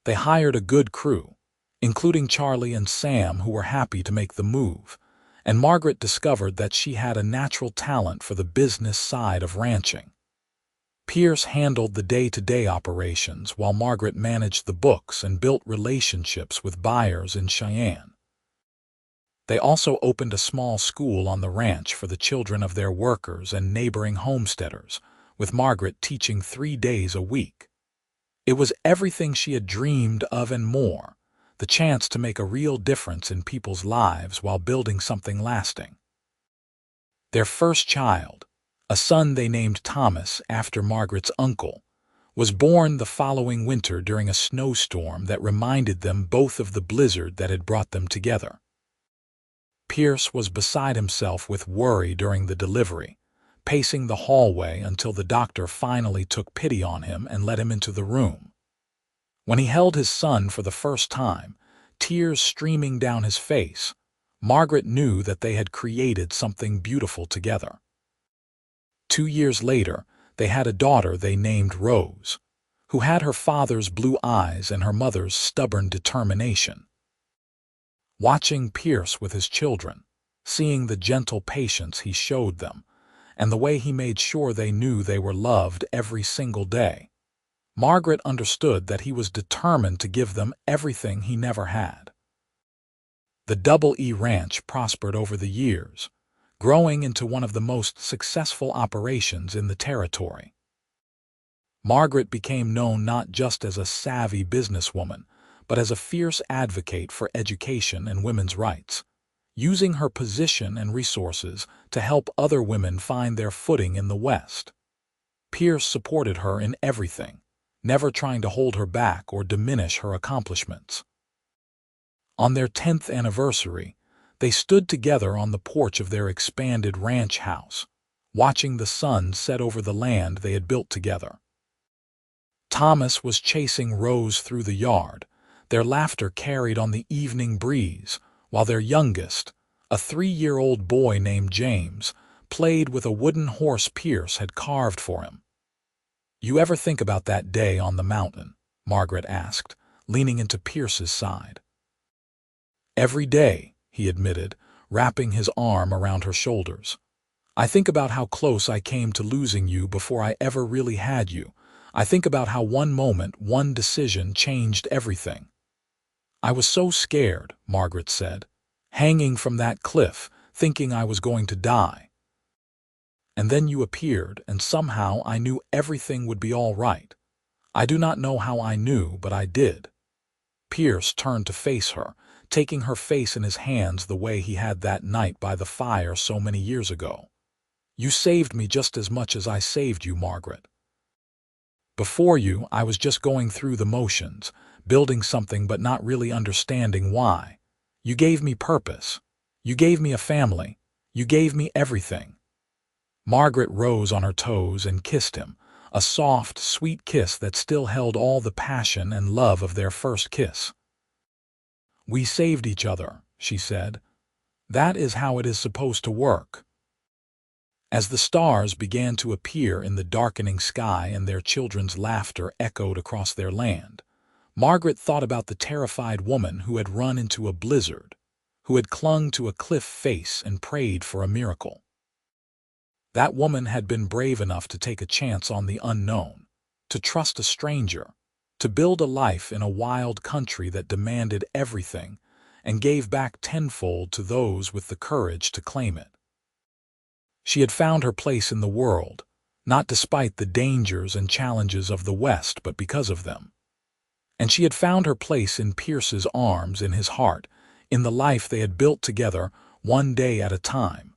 They hired a good crew, including Charlie and Sam, who were happy to make the move, and Margaret discovered that she had a natural talent for the business side of ranching. Pierce handled the day-to-day operations while Margaret managed the books and built relationships with buyers in Cheyenne. They also opened a small school on the ranch for the children of their workers and neighboring homesteaders, with Margaret teaching 3 days a week. It was everything she had dreamed of and more, the chance to make a real difference in people's lives while building something lasting. Their first child, a son they named Thomas after Margaret's uncle, was born the following winter during a snowstorm that reminded them both of the blizzard that had brought them together. Pierce was beside himself with worry during the delivery, pacing the hallway until the doctor finally took pity on him and let him into the room. When he held his son for the first time, tears streaming down his face, Margaret knew that they had created something beautiful together. 2 years later, they had a daughter they named Rose, who had her father's blue eyes and her mother's stubborn determination. Watching Pierce with his children, seeing the gentle patience he showed them, and the way he made sure they knew they were loved every single day, Margaret understood that he was determined to give them everything he never had. The Double E Ranch prospered over the years, growing into one of the most successful operations in the territory. Margaret became known not just as a savvy businesswoman, but as a fierce advocate for education and women's rights, using her position and resources to help other women find their footing in the West. Pierce supported her in everything, never trying to hold her back or diminish her accomplishments. On their 10th anniversary, they stood together on the porch of their expanded ranch house, watching the sun set over the land they had built together. Thomas was chasing Rose through the yard, their laughter carried on the evening breeze, while their youngest, a 3-year-old boy named James, played with a wooden horse Pierce had carved for him. "You ever think about that day on the mountain?" Margaret asked, leaning into Pierce's side. "Every day," he admitted, wrapping his arm around her shoulders. "I think about how close I came to losing you before I ever really had you. I think about how one moment, one decision changed everything." "I was so scared," Margaret said, "hanging from that cliff, thinking I was going to die. And then you appeared, and somehow I knew everything would be all right. I do not know how I knew, but I did." Pierce turned to face her, taking her face in his hands the way he had that night by the fire so many years ago. "You saved me just as much as I saved you, Margaret. Before you, I was just going through the motions, building something but not really understanding why. You gave me purpose. You gave me a family. You gave me everything." Margaret rose on her toes and kissed him, a soft, sweet kiss that still held all the passion and love of their first kiss. "We saved each other," she said. "That is how it is supposed to work." As the stars began to appear in the darkening sky and their children's laughter echoed across their land, Margaret thought about the terrified woman who had run into a blizzard, who had clung to a cliff face and prayed for a miracle. That woman had been brave enough to take a chance on the unknown, to trust a stranger, to build a life in a wild country that demanded everything and gave back tenfold to those with the courage to claim it. She had found her place in the world, not despite the dangers and challenges of the West, but because of them. And she had found her place in Pierce's arms, in his heart, in the life they had built together, one day at a time.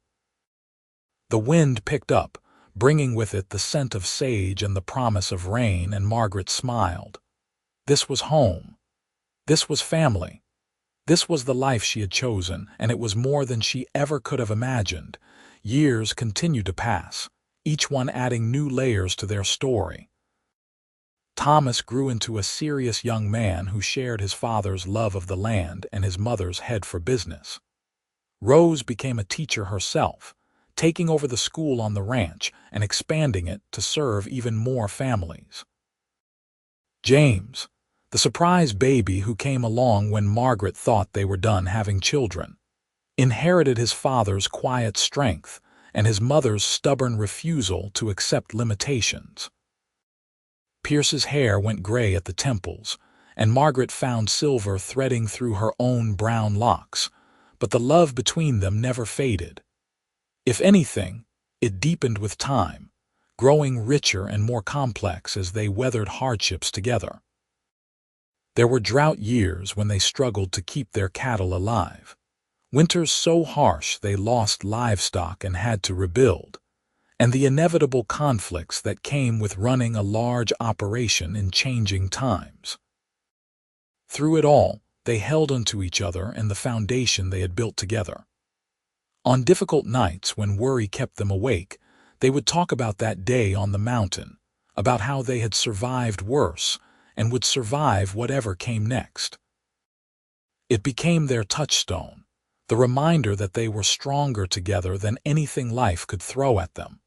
The wind picked up, bringing with it the scent of sage and the promise of rain, and Margaret smiled. This was home. This was family. This was the life she had chosen, and it was more than she ever could have imagined. Years continued to pass, each one adding new layers to their story. Thomas grew into a serious young man who shared his father's love of the land and his mother's head for business. Rose became a teacher herself, taking over the school on the ranch and expanding it to serve even more families. James, the surprise baby who came along when Margaret thought they were done having children, inherited his father's quiet strength and his mother's stubborn refusal to accept limitations. Pierce's hair went gray at the temples, and Margaret found silver threading through her own brown locks, but the love between them never faded. If anything, it deepened with time, growing richer and more complex as they weathered hardships together. There were drought years when they struggled to keep their cattle alive, winters so harsh they lost livestock and had to rebuild, and the inevitable conflicts that came with running a large operation in changing times. Through it all, they held onto each other and the foundation they had built together. On difficult nights when worry kept them awake, they would talk about that day on the mountain, about how they had survived worse and would survive whatever came next. It became their touchstone, the reminder that they were stronger together than anything life could throw at them.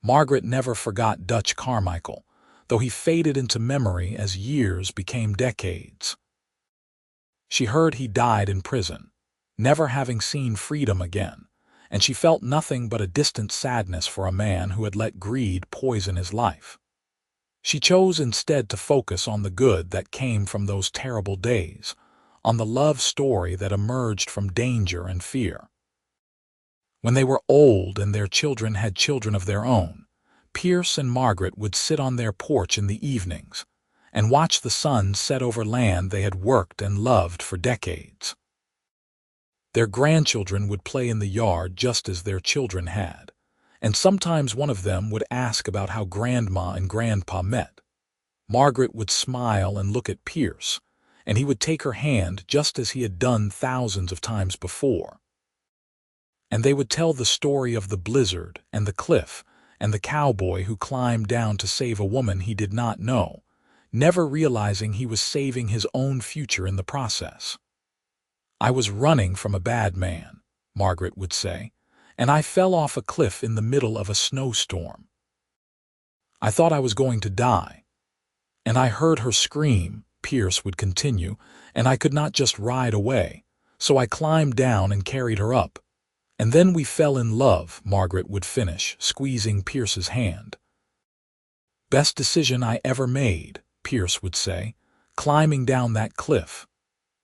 Margaret never forgot Dutch Carmichael, though he faded into memory as years became decades. She heard he died in prison, never having seen freedom again, and she felt nothing but a distant sadness for a man who had let greed poison his life. She chose instead to focus on the good that came from those terrible days, on the love story that emerged from danger and fear. When they were old and their children had children of their own, Pierce and Margaret would sit on their porch in the evenings and watch the sun set over land they had worked and loved for decades. Their grandchildren would play in the yard just as their children had, and sometimes one of them would ask about how Grandma and Grandpa met. Margaret would smile and look at Pierce, and he would take her hand just as he had done thousands of times before. And they would tell the story of the blizzard and the cliff and the cowboy who climbed down to save a woman he did not know, never realizing he was saving his own future in the process. "I was running from a bad man," Margaret would say, "and I fell off a cliff in the middle of a snowstorm. I thought I was going to die. And I heard her scream," Pierce would continue, "and I could not just ride away, so I climbed down and carried her up. And then we fell in love," Margaret would finish, squeezing Pierce's hand. "Best decision I ever made," Pierce would say, "climbing down that cliff."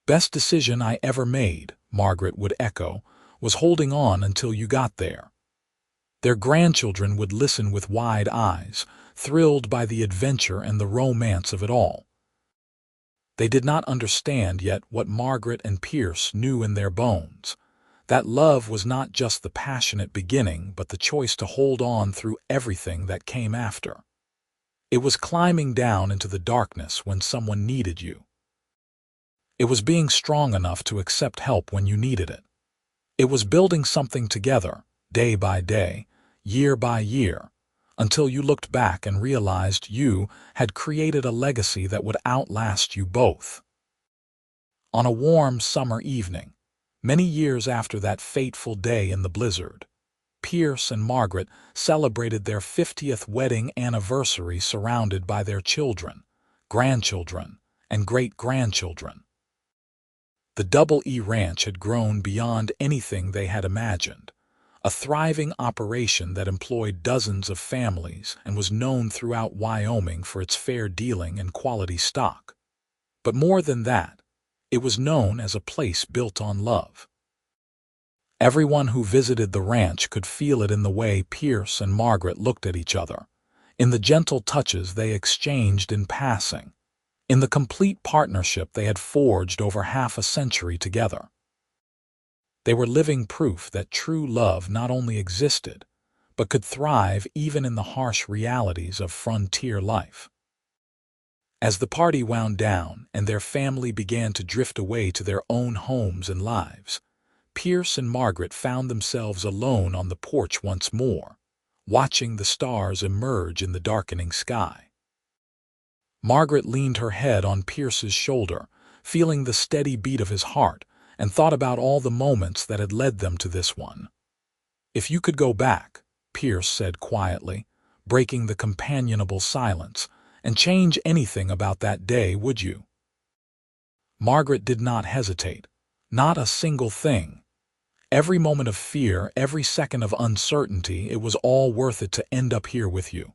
"Best decision I ever made," Margaret would echo, "was holding on until you got there." Their grandchildren would listen with wide eyes, thrilled by the adventure and the romance of it all. They did not understand yet what Margaret and Pierce knew in their bones, that love was not just the passionate beginning but the choice to hold on through everything that came after. It was climbing down into the darkness when someone needed you. It was being strong enough to accept help when you needed it. It was building something together, day by day, year by year, until you looked back and realized you had created a legacy that would outlast you both. On a warm summer evening, many years after that fateful day in the blizzard, Pierce and Margaret celebrated their 50th wedding anniversary surrounded by their children, grandchildren, and great-grandchildren. The Double E Ranch had grown beyond anything they had imagined, a thriving operation that employed dozens of families and was known throughout Wyoming for its fair dealing and quality stock. But more than that, it was known as a place built on love. Everyone who visited the ranch could feel it in the way Pierce and Margaret looked at each other, in the gentle touches they exchanged in passing, in the complete partnership they had forged over half a century together. They were living proof that true love not only existed, but could thrive even in the harsh realities of frontier life. As the party wound down and their family began to drift away to their own homes and lives, Pierce and Margaret found themselves alone on the porch once more, watching the stars emerge in the darkening sky. Margaret leaned her head on Pierce's shoulder, feeling the steady beat of his heart, and thought about all the moments that had led them to this one. "If you could go back," Pierce said quietly, breaking the companionable silence, "and change anything about that day, would you?" Margaret did not hesitate. Not a single thing. Every moment of fear, every second of uncertainty, it was all worth it to end up here with you.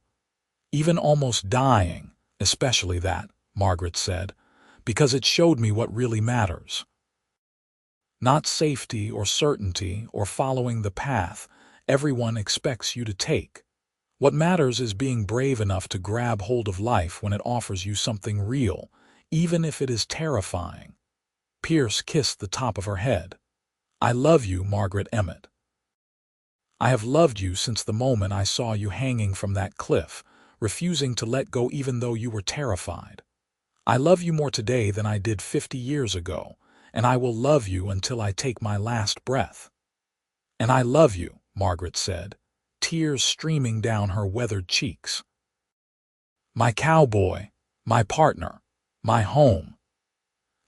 Even almost dying, especially that, Margaret said, because it showed me what really matters. Not safety or certainty or following the path everyone expects you to take. What matters is being brave enough to grab hold of life when it offers you something real, even if it is terrifying. Pierce kissed the top of her head. "I love you, Margaret Emmett. I have loved you since the moment I saw you hanging from that cliff, refusing to let go even though you were terrified. I love you more today than I did 50 years ago, and I will love you until I take my last breath." "And I love you," Margaret said, tears streaming down her weathered cheeks. "My cowboy, my partner, my home."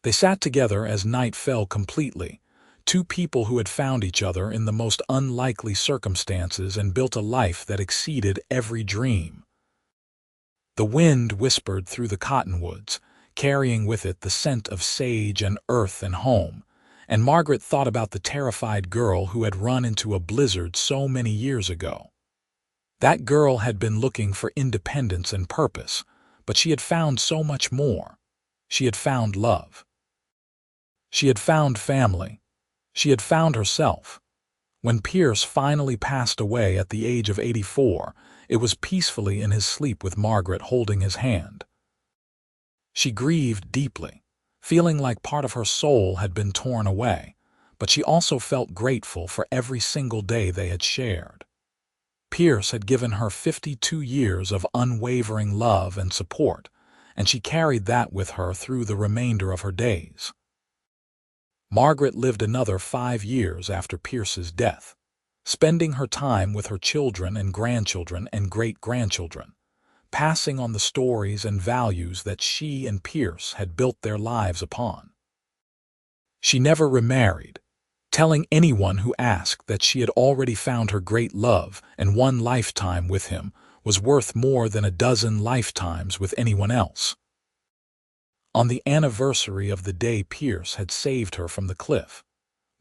They sat together as night fell completely, Two people who had found each other in the most unlikely circumstances and built a life that exceeded every dream. The wind whispered through the cottonwoods, carrying with it the scent of sage and earth and home, and Margaret thought about the terrified girl who had run into a blizzard so many years ago. That girl had been looking for independence and purpose, but she had found so much more. She had found love. She had found family. She had found herself. When Pierce finally passed away at the age of 84, it was peacefully in his sleep with Margaret holding his hand. She grieved deeply, feeling like part of her soul had been torn away, but she also felt grateful for every single day they had shared. Pierce had given her 52 years of unwavering love and support, and she carried that with her through the remainder of her days. Margaret lived another 5 years after Pierce's death, spending her time with her children and grandchildren and great-grandchildren, passing on the stories and values that she and Pierce had built their lives upon. She never remarried, telling anyone who asked that she had already found her great love and one lifetime with him was worth more than a dozen lifetimes with anyone else. On the anniversary of the day Pierce had saved her from the cliff,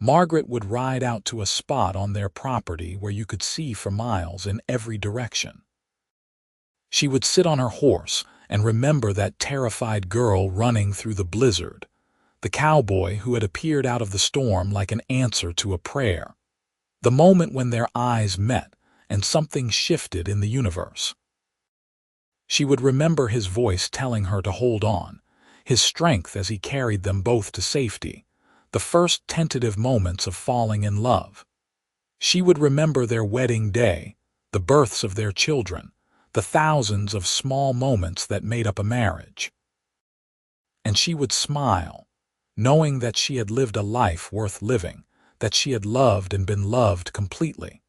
Margaret would ride out to a spot on their property where you could see for miles in every direction. She would sit on her horse and remember that terrified girl running through the blizzard, the cowboy who had appeared out of the storm like an answer to a prayer, the moment when their eyes met and something shifted in the universe. She would remember his voice telling her to hold on, his strength as he carried them both to safety, the first tentative moments of falling in love. She would remember their wedding day, the births of their children, the thousands of small moments that made up a marriage. And she would smile, knowing that she had lived a life worth living, that she had loved and been loved completely.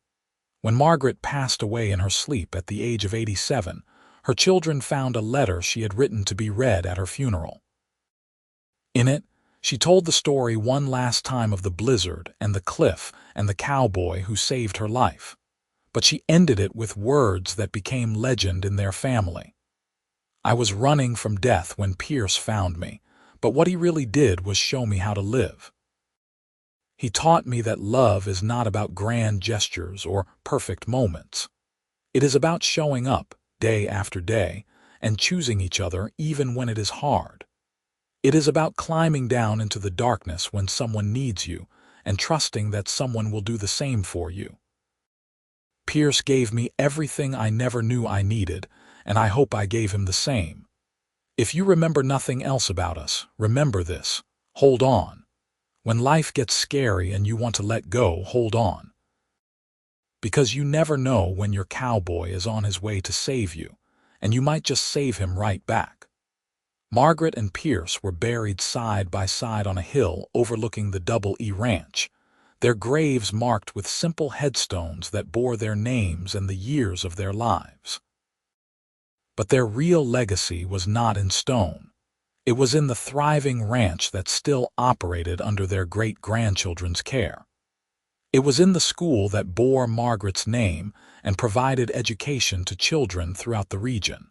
When Margaret passed away in her sleep at the age of 87, her children found a letter she had written to be read at her funeral. In it, she told the story one last time of the blizzard and the cliff and the cowboy who saved her life, but she ended it with words that became legend in their family. I was running from death when Pierce found me, but what he really did was show me how to live. He taught me that love is not about grand gestures or perfect moments. It is about showing up day after day and choosing each other even when it is hard. It is about climbing down into the darkness when someone needs you and trusting that someone will do the same for you. Pierce gave me everything I never knew I needed, and I hope I gave him the same. If you remember nothing else about us, remember this: hold on. When life gets scary and you want to let go, hold on. Because you never know when your cowboy is on his way to save you, and you might just save him right back. Margaret and Pierce were buried side by side on a hill overlooking the Double E Ranch, their graves marked with simple headstones that bore their names and the years of their lives. But their real legacy was not in stone. It was in the thriving ranch that still operated under their great-grandchildren's care. It was in the school that bore Margaret's name and provided education to children throughout the region.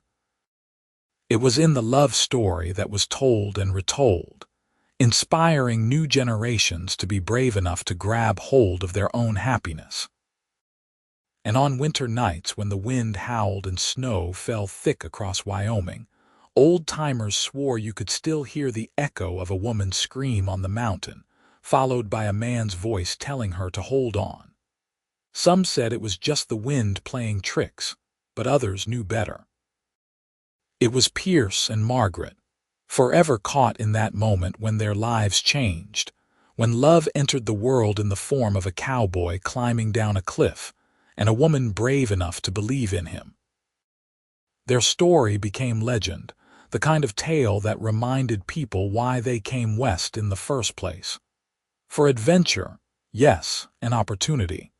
It was in the love story that was told and retold, inspiring new generations to be brave enough to grab hold of their own happiness. And on winter nights when the wind howled and snow fell thick across Wyoming, old-timers swore you could still hear the echo of a woman's scream on the mountain, followed by a man's voice telling her to hold on. Some said it was just the wind playing tricks, but others knew better. It was Pierce and Margaret, forever caught in that moment when their lives changed, when love entered the world in the form of a cowboy climbing down a cliff, and a woman brave enough to believe in him. Their story became legend, the kind of tale that reminded people why they came west in the first place. For adventure, yes, and opportunity,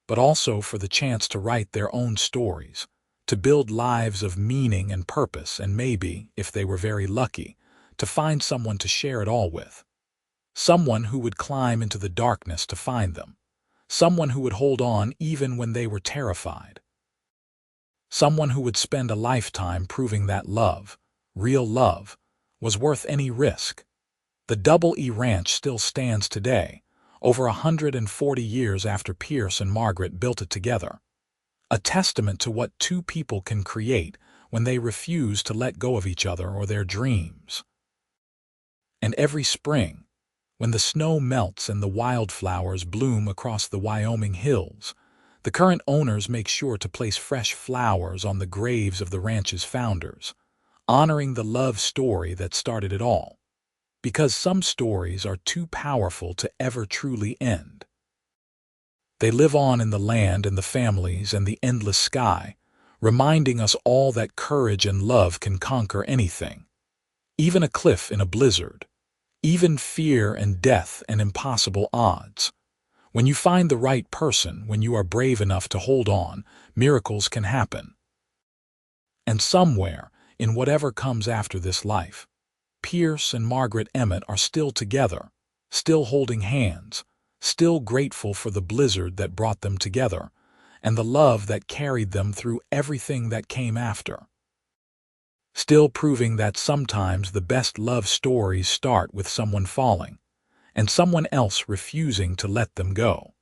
but also for the chance to write their own stories, to build lives of meaning and purpose, and maybe, if they were very lucky, to find someone to share it all with. someone who would climb into the darkness to find them, someone who would hold on even when they were terrified, someone who would spend a lifetime proving that love, real love, was worth any risk. The Double E Ranch still stands today, over 140 years after Pierce and Margaret built it together, a testament to what two people can create when they refuse to let go of each other or their dreams. And every spring, when the snow melts and the wildflowers bloom across the Wyoming hills, the current owners make sure to place fresh flowers on the graves of the ranch's founders, honoring the love story that started it all. Because some stories are too powerful to ever truly end. They live on in the land and the families and the endless sky, reminding us all that courage and love can conquer anything, even a cliff in a blizzard, even fear and death and impossible odds. When you find the right person, when you are brave enough to hold on, miracles can happen. And somewhere, in whatever comes after this life, Pierce and Margaret Emmett are still together, still holding hands, still grateful for the blizzard that brought them together, and the love that carried them through everything that came after. Still proving that sometimes the best love stories start with someone falling, and someone else refusing to let them go.